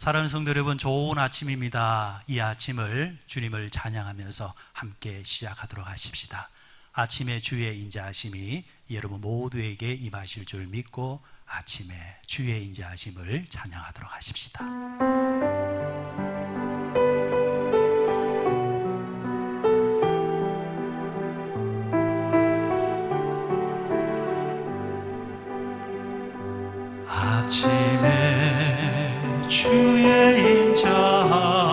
사랑하는 성도 여러분, 좋은 아침입니다. 이 아침을 주님을 찬양하면서 함께 시작하도록 하십시다. 아침에 주의 인자하심이 여러분 모두에게 임하실 줄 믿고 아침에 주의 인자하심을 찬양하도록 하십시다. 아침에 주의 인자하심을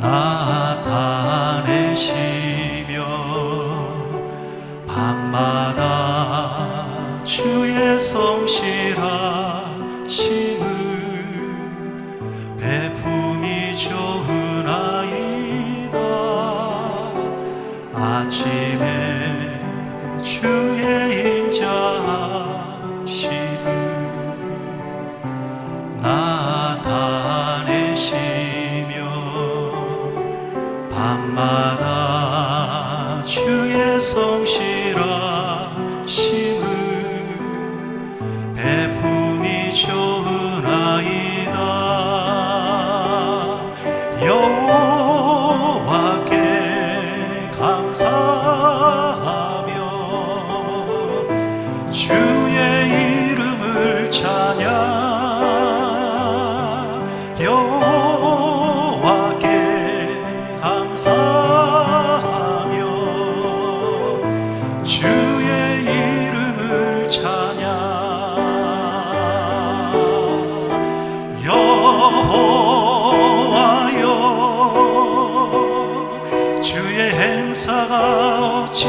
나타내시며 밤마다 주의 성실하심을 베품이 좋으나이다. 아침에 주의 인자하심을 나타내시며 밤마다 주의 성실하심을 베품이 좋으나이다. 여호와께 감사하며 주의 이름을 찬양. 여호와께 감사하며 주의 이름을 찬양. 여호와여 주의 행사가 어찌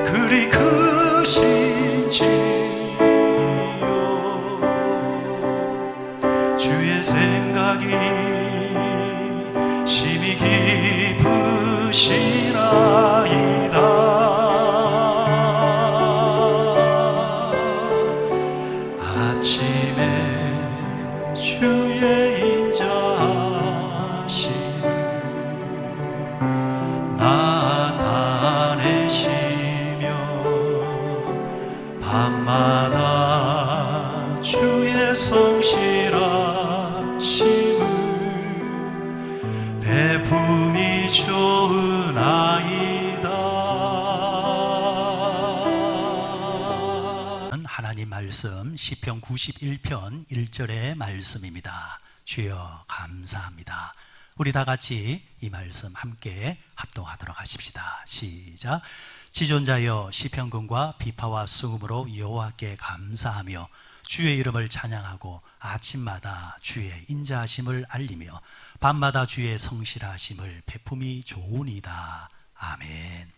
그리 크신지요. 주의 생각이 심히 깊으시나이다. 아침에 주의 인자하심을 나타내시며 밤마다 주의 성실하심을 베품이 좋으나이다. 하나님 말씀 시편 91편 1절의 말씀입니다. 주여 감사합니다. 우리 다 같이 이 말씀 함께 합독하도록 하십시다. 시작. 지존자여 시편군과 비파와 수금으로 여호와께 감사하며 주의 이름을 찬양하고 아침마다 주의 인자하심을 알리며 밤마다 주의 성실하심을 베품이 좋으니이다. 아멘.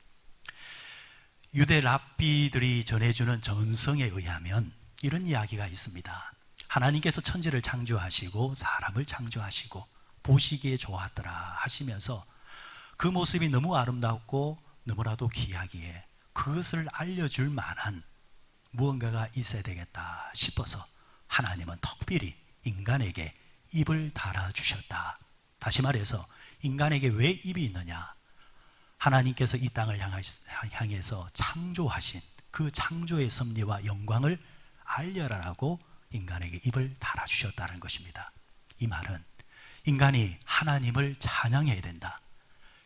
유대 랍비들이 전해주는 전성에 의하면 이런 이야기가 있습니다. 하나님께서 천지를 창조하시고 사람을 창조하시고 보시기에 좋았더라 하시면서 그 모습이 너무 아름답고 너무나도 귀하기에 그것을 알려줄 만한 무언가가 있어야 되겠다 싶어서 하나님은 특별히 인간에게 입을 달아주셨다. 다시 말해서 인간에게 왜 입이 있느냐? 하나님께서 이 땅을 향해서 창조하신 그 창조의 섭리와 영광을 알려라라고 인간에게 입을 달아주셨다는 것입니다. 이 말은 인간이 하나님을 찬양해야 된다,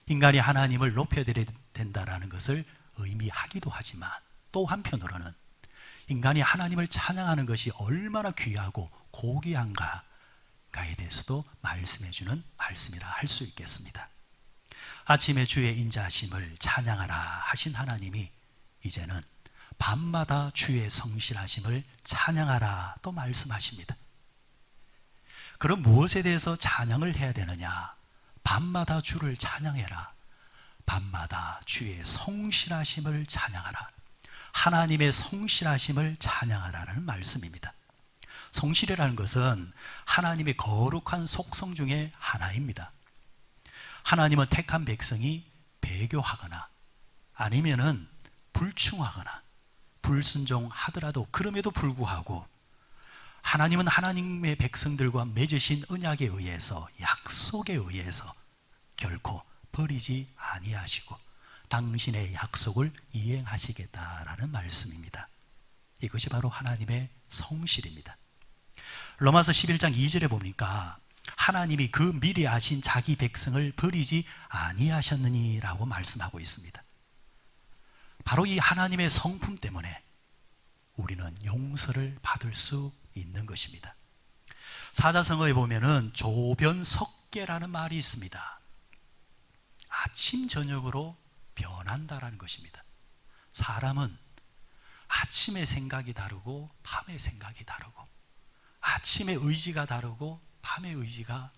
인간이 하나님을 높여드려야 된다라는 것을 의미하기도 하지만 또 한편으로는 인간이 하나님을 찬양하는 것이 얼마나 귀하고 고귀한가에 대해서도 말씀해주는 말씀이라 할 수 있겠습니다. 아침에 주의 인자하심을 찬양하라 하신 하나님이 이제는 밤마다 주의 성실하심을 찬양하라 또 말씀하십니다. 그럼 무엇에 대해서 찬양을 해야 되느냐? 밤마다 주를 찬양해라. 밤마다 주의 성실하심을 찬양하라. 하나님의 성실하심을 찬양하라는 말씀입니다. 성실이라는 것은 하나님의 거룩한 속성 중에 하나입니다. 하나님은 택한 백성이 배교하거나 아니면은 불충하거나 불순종하더라도 그럼에도 불구하고 하나님은 하나님의 백성들과 맺으신 언약에 의해서, 약속에 의해서 결코 버리지 아니하시고 당신의 약속을 이행하시겠다라는 말씀입니다. 이것이 바로 하나님의 성실입니다. 로마서 11장 2절에 보니까 하나님이 그 미리 아신 자기 백성을 버리지 아니하셨느니라고 말씀하고 있습니다. 바로 이 하나님의 성품 때문에 우리는 용서를 받을 수 있는 것입니다. 사자성어에 보면은 조변석계라는 말이 있습니다. 아침 저녁으로 변한다라는 것입니다. 사람은 아침에 생각이 다르고 밤에 생각이 다르고, 아침에 의지가 다르고 밤에 의지가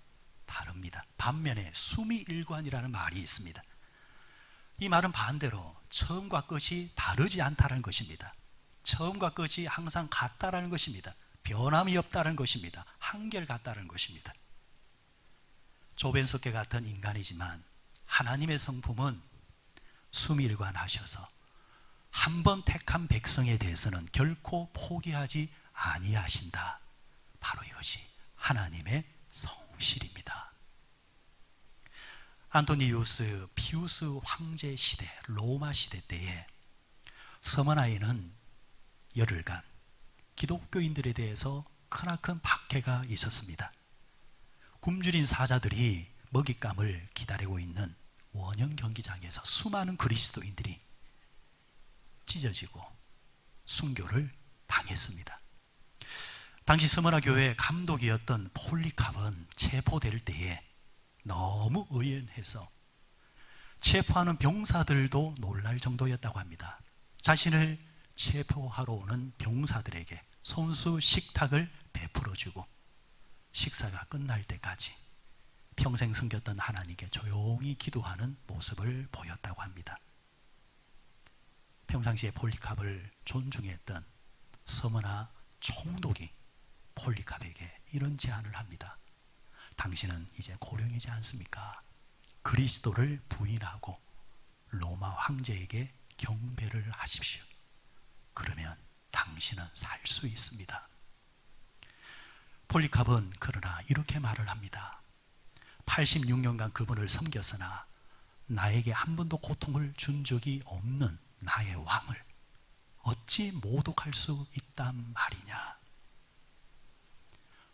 다릅니다. 반면에 수미일관이라는 말이 있습니다. 이 말은 반대로 처음과 끝이 다르지 않다는 것입니다. 처음과 끝이 항상 같다라는 것입니다. 변함이 없다는 것입니다. 한결같다는 것입니다. 조변석계 같은 인간이지만 하나님의 성품은 수미일관하셔서 한 번 택한 백성에 대해서는 결코 포기하지 아니하신다. 바로 이것이 하나님의 성실입니다. 안토니우스 피우스 황제 시대, 로마 시대 때에 서머나에는 열흘간 기독교인들에 대해서 크나큰 박해가 있었습니다. 굶주린 사자들이 먹잇감을 기다리고 있는 원형 경기장에서 수많은 그리스도인들이 찢어지고 순교를 당했습니다. 당시 스무나 교회 감독이었던 폴리캅은 체포될 때에 너무 의연해서 체포하는 병사들도 놀랄 정도였다고 합니다. 자신을 체포하러 오는 병사들에게 손수 식탁을 베풀어주고 식사가 끝날 때까지 평생 섬겼던 하나님께 조용히 기도하는 모습을 보였다고 합니다. 평상시에 폴리캅을 존중했던 서머나 총독이 폴리캅에게 이런 제안을 합니다. 당신은 이제 고령이지 않습니까? 그리스도를 부인하고 로마 황제에게 경배를 하십시오. 그러면 당신은 살 수 있습니다. 폴리캅은 그러나 이렇게 말을 합니다. 86년간 그분을 섬겼으나 나에게 한 번도 고통을 준 적이 없는 나의 왕을 어찌 모독할 수 있단 말이냐.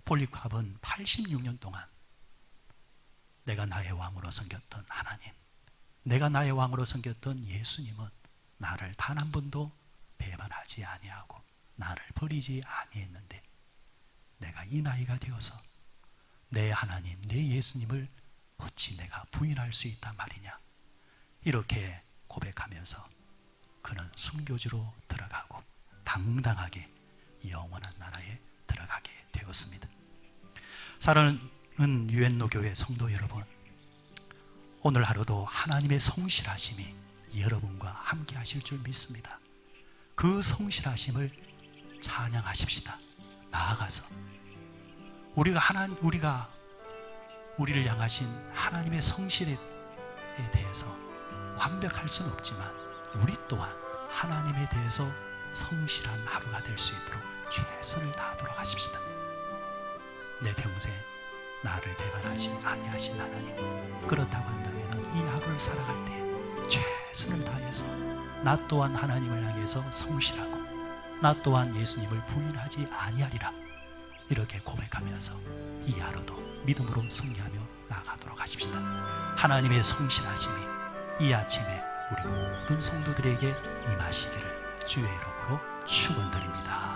폴리캅은 86년 동안 내가 나의 왕으로 섬겼던 하나님, 내가 나의 왕으로 섬겼던 예수님은 나를 단 한 번도 배반하지 아니하고 나를 버리지 아니했는데 내가 이 나이가 되어서 내 하나님, 내 예수님을 어찌 내가 부인할 수 있단 말이냐. 이렇게 고백하면서 그는 순교지로 들어가고 당당하게 영원한 나라에 들어가게 되었습니다. 사랑하는 유엔노 교회 성도 여러분, 오늘 하루도 하나님의 성실하심이 여러분과 함께 하실 줄 믿습니다. 그 성실하심을 찬양하십시다. 나아가서 우리가 우리를 향하신 하나님의 성실에 대해서 완벽할 수는 없지만 우리 또한 하나님에 대해서 성실한 하루가 될 수 있도록 최선을 다하도록 하십시다. 내 평생 나를 배반하신 아니하신 하나님, 그렇다고 한다면 이 하루를 살아갈 때 최선을 다해서 나 또한 하나님을 향해서 성실하고 나 또한 예수님을 부인하지 아니하리라, 이렇게 고백하면서 이 하루도 믿음으로 승리하며 나아가도록 하십시다. 하나님의 성실하심이 이 아침에 우리 모든 성도들에게 임하시기를 주의 이름으로 축원드립니다.